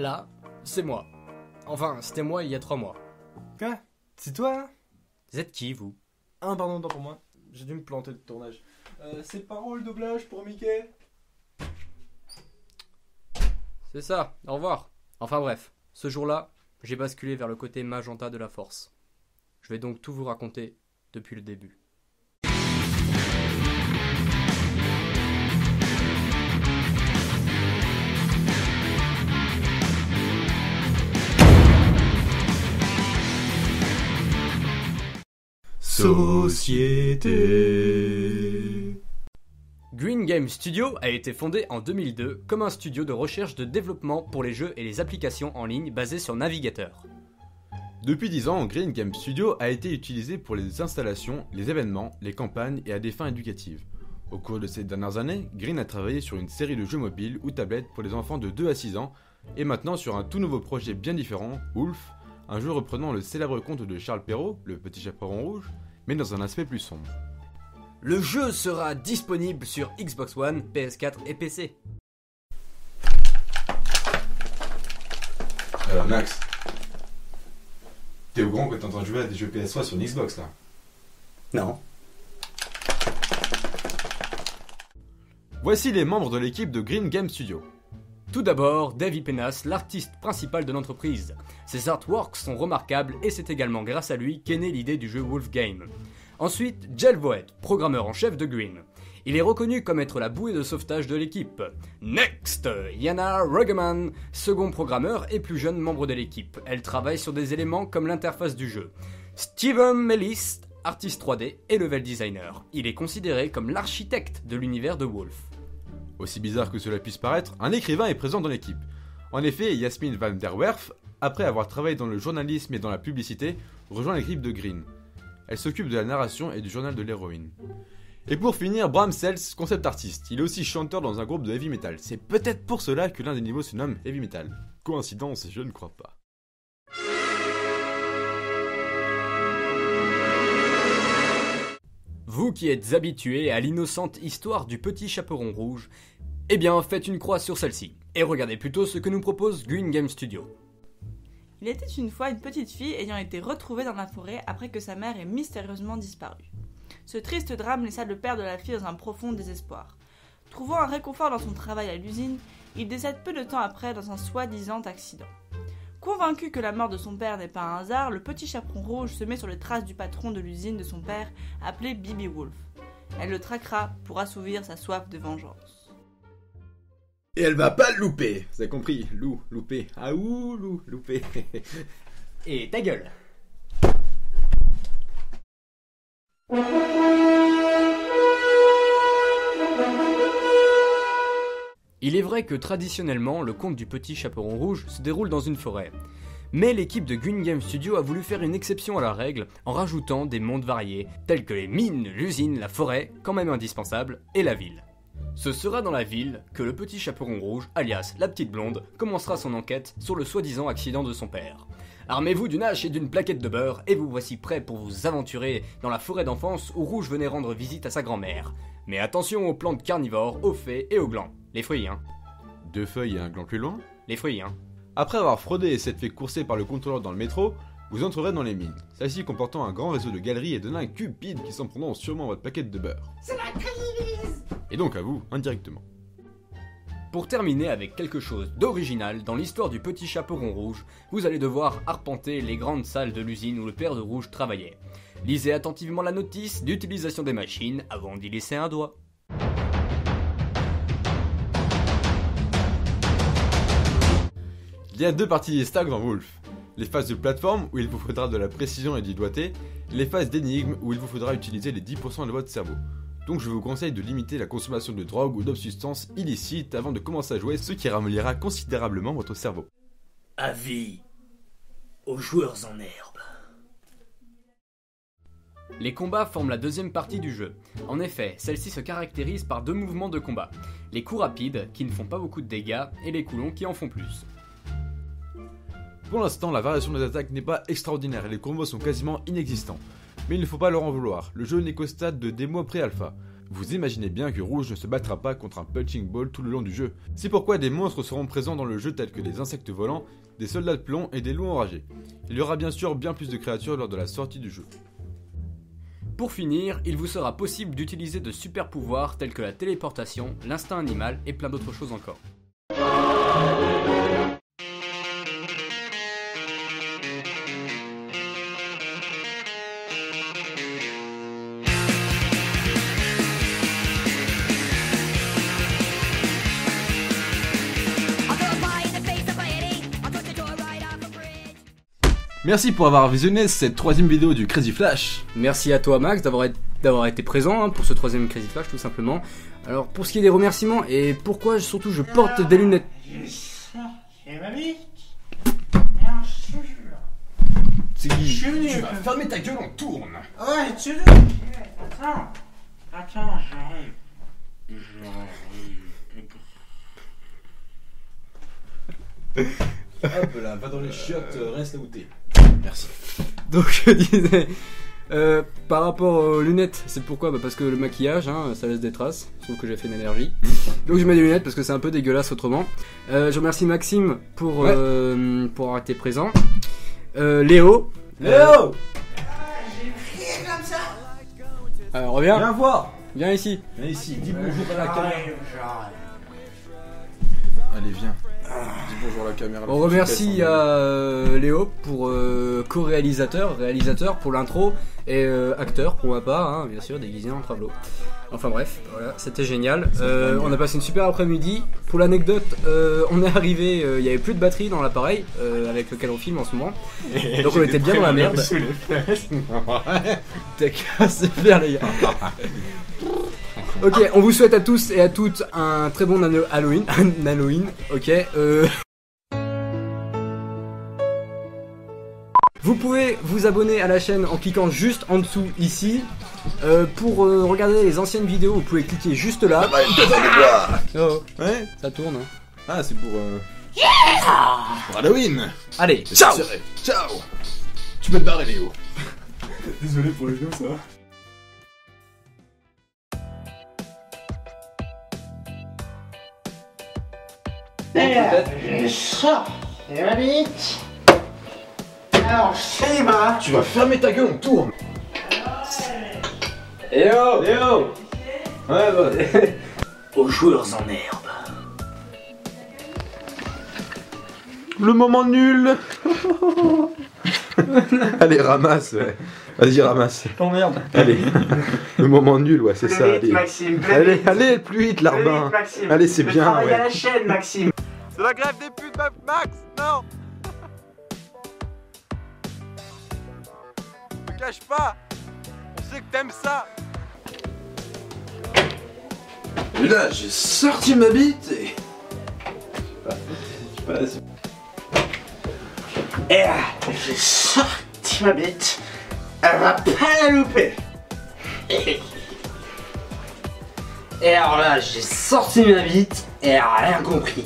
là, c'est moi. Enfin, c'était moi il y a 3 mois. Quoi? C'est toi hein? Vous êtes qui, vous? Ah pardon, tant pour moi. J'ai dû me planter de tournage. C'est parole doublage pour Mickey. C'est ça, au revoir. Enfin bref, ce jour-là, j'ai basculé vers le côté magenta de la force. Je vais donc tout vous raconter depuis le début. Société. Green Game Studio a été fondé en 2002 comme un studio de recherche de développement pour les jeux et les applications en ligne basés sur navigateur. Depuis 10 ans, Green Game Studio a été utilisé pour les installations, les événements, les campagnes et à des fins éducatives. Au cours de ces dernières années, Green a travaillé sur une série de jeux mobiles ou tablettes pour les enfants de 2 à 6 ans et maintenant sur un tout nouveau projet bien différent, Wolf, un jeu reprenant le célèbre conte de Charles Perrault, Le Petit Chaperon Rouge, mais dans un aspect plus sombre. Le jeu sera disponible sur Xbox One, PS4 et PC. Alors Max, t'es au courant que t'es en train de jouer à des jeux PS3 sur une Xbox là? Non. Voici les membres de l'équipe de Green Game Studio. Tout d'abord, Davy Penas, l'artiste principal de l'entreprise. Ses artworks sont remarquables et c'est également grâce à lui qu'est née l'idée du jeu Wolf Game. Ensuite, Jel Voet, programmeur en chef de Green. Il est reconnu comme être la bouée de sauvetage de l'équipe. Next, Yana Rugeman, second programmeur et plus jeune membre de l'équipe. Elle travaille sur des éléments comme l'interface du jeu. Steven Mellis, artiste 3D et level designer. Il est considéré comme l'architecte de l'univers de Wolf. Aussi bizarre que cela puisse paraître, un écrivain est présent dans l'équipe. En effet, Yasmin van der Werf, après avoir travaillé dans le journalisme et dans la publicité, rejoint l'équipe de Green. Elle s'occupe de la narration et du journal de l'héroïne. Et pour finir, Bram Sells, concept artiste. Il est aussi chanteur dans un groupe de heavy metal. C'est peut-être pour cela que l'un des niveaux se nomme heavy metal. Coïncidence, je ne crois pas. Vous qui êtes habitués à l'innocente histoire du petit chaperon rouge, eh bien faites une croix sur celle-ci, et regardez plutôt ce que nous propose Green Game Studio. Il était une fois une petite fille ayant été retrouvée dans la forêt après que sa mère ait mystérieusement disparu. Ce triste drame laissa le père de la fille dans un profond désespoir. Trouvant un réconfort dans son travail à l'usine, il décède peu de temps après dans un soi-disant accident. Convaincu que la mort de son père n'est pas un hasard, le petit chaperon rouge se met sur les traces du patron de l'usine de son père, appelé Bibi Wolf. Elle le traquera pour assouvir sa soif de vengeance. Et elle va pas le louper. Vous avez compris, loup, loupé. Ah ouh, loup, loupé. Et ta gueule! Il est vrai que traditionnellement, le conte du petit chaperon rouge se déroule dans une forêt. Mais l'équipe de Green Game Studio a voulu faire une exception à la règle en rajoutant des mondes variés, tels que les mines, l'usine, la forêt, quand même indispensable, et la ville. Ce sera dans la ville que le petit chaperon rouge, alias la petite blonde, commencera son enquête sur le soi-disant accident de son père. Armez-vous d'une hache et d'une plaquette de beurre, et vous voici prêts pour vous aventurer dans la forêt d'enfance où Rouge venait rendre visite à sa grand-mère. Mais attention aux plantes carnivores, aux fées et aux glands. Les fruits, hein. 2 feuilles et un gland plus loin. Les fruits, hein. Après avoir fraudé et s'être fait courser par le contrôleur dans le métro, vous entrerez dans les mines. Celles-ci comportant un grand réseau de galeries et de nains cupides qui s'en prendront sûrement votre plaquette de beurre. C'est la crise! Et donc à vous, indirectement. Pour terminer avec quelque chose d'original dans l'histoire du petit chaperon rouge, vous allez devoir arpenter les grandes salles de l'usine où le père de Rouge travaillait. Lisez attentivement la notice d'utilisation des machines avant d'y laisser un doigt. Il y a 2 parties distinctes dans Wolf. Les phases de plateforme où il vous faudra de la précision et du doigté, et les phases d'énigme où il vous faudra utiliser les 10% de votre cerveau. Donc je vous conseille de limiter la consommation de drogue ou d'autres substances illicites avant de commencer à jouer, ce qui ramollira considérablement votre cerveau. Avis aux joueurs en herbe. Les combats forment la deuxième partie du jeu. En effet, celle-ci se caractérise par 2 mouvements de combat. Les coups rapides, qui ne font pas beaucoup de dégâts, et les coups longs qui en font plus. Pour l'instant, la variation des attaques n'est pas extraordinaire et les combos sont quasiment inexistants. Mais il ne faut pas leur en vouloir, le jeu n'est qu'au stade de démo pré-alpha. Vous imaginez bien que Rouge ne se battra pas contre un punching ball tout le long du jeu. C'est pourquoi des monstres seront présents dans le jeu tels que des insectes volants, des soldats de plomb et des loups enragés. Il y aura bien sûr bien plus de créatures lors de la sortie du jeu. Pour finir, il vous sera possible d'utiliser de super pouvoirs tels que la téléportation, l'instinct animal et plein d'autres choses encore. Merci pour avoir visionné cette 3ème vidéo du Crazy Flash. Merci à toi Max d'avoir été présent pour ce 3ème Crazy Flash tout simplement. Alors pour ce qui est des remerciements et pourquoi surtout je porte des lunettes. C'est qui? Tu vas fermer ta gueule, on tourne. Ouais, tu veux. Attends, j'arrive. Hop là, va dans les chiottes, reste là où t'es. Merci. Donc je disais, par rapport aux lunettes, c'est pourquoi parce que le maquillage, ça laisse des traces, sauf que j'ai fait une allergie. Donc je mets des lunettes parce que c'est un peu dégueulasse autrement. Je remercie Maxime pour avoir été présent. Léo. Léo Reviens. Viens voir. Viens ici. Viens ici, dis bonjour à la caméra. J'arrive. Allez, viens. Dis bonjour à la caméra. On remercie Léo pour co-réalisateur, réalisateur pour l'intro et acteur pour ma part, bien sûr, déguisé en Travelo. Enfin bref, voilà, c'était génial. On a passé une super après-midi. Pour l'anecdote, on est arrivé, il n'y avait plus de batterie dans l'appareil avec lequel on filme en ce moment. Donc on était bien dans la merde. T'as qu'à se faire les gars. Ok, on vous souhaite à tous et à toutes un très bon Halloween. Halloween, ok. Vous pouvez vous abonner à la chaîne en cliquant juste en dessous ici. Pour regarder les anciennes vidéos, vous pouvez cliquer juste là. Oh, Ouais. ça tourne. Ah, c'est pour Halloween. Allez, Ciao. Ciao. Tu peux te barrer, Léo. Désolé pour les comme ça. Je sors. Et ma bite. Alors, cinéma. Tu vas fermer ta gueule, on tourne. Léo, Léo. Ouais, bah. Aux joueurs en herbe. Le moment nul. Allez, ramasse, ouais. Vas-y, ramasse. T'emmerdes. Allez. Le moment nul, ouais, c'est ça. Allez. Maxime. Allez, allez, plus vite, Larbin. Maxime. Allez, c'est bien, Travaille à ouais. la chaîne, Maxime. C'est la grève des putes, Max. Non. Ne cache pas. On sait que t'aimes ça. Et là, j'ai sorti ma bite et... Et là, j'ai sorti ma bite. Elle va pas la louper. Et alors là, j'ai sorti ma bite et elle a rien compris.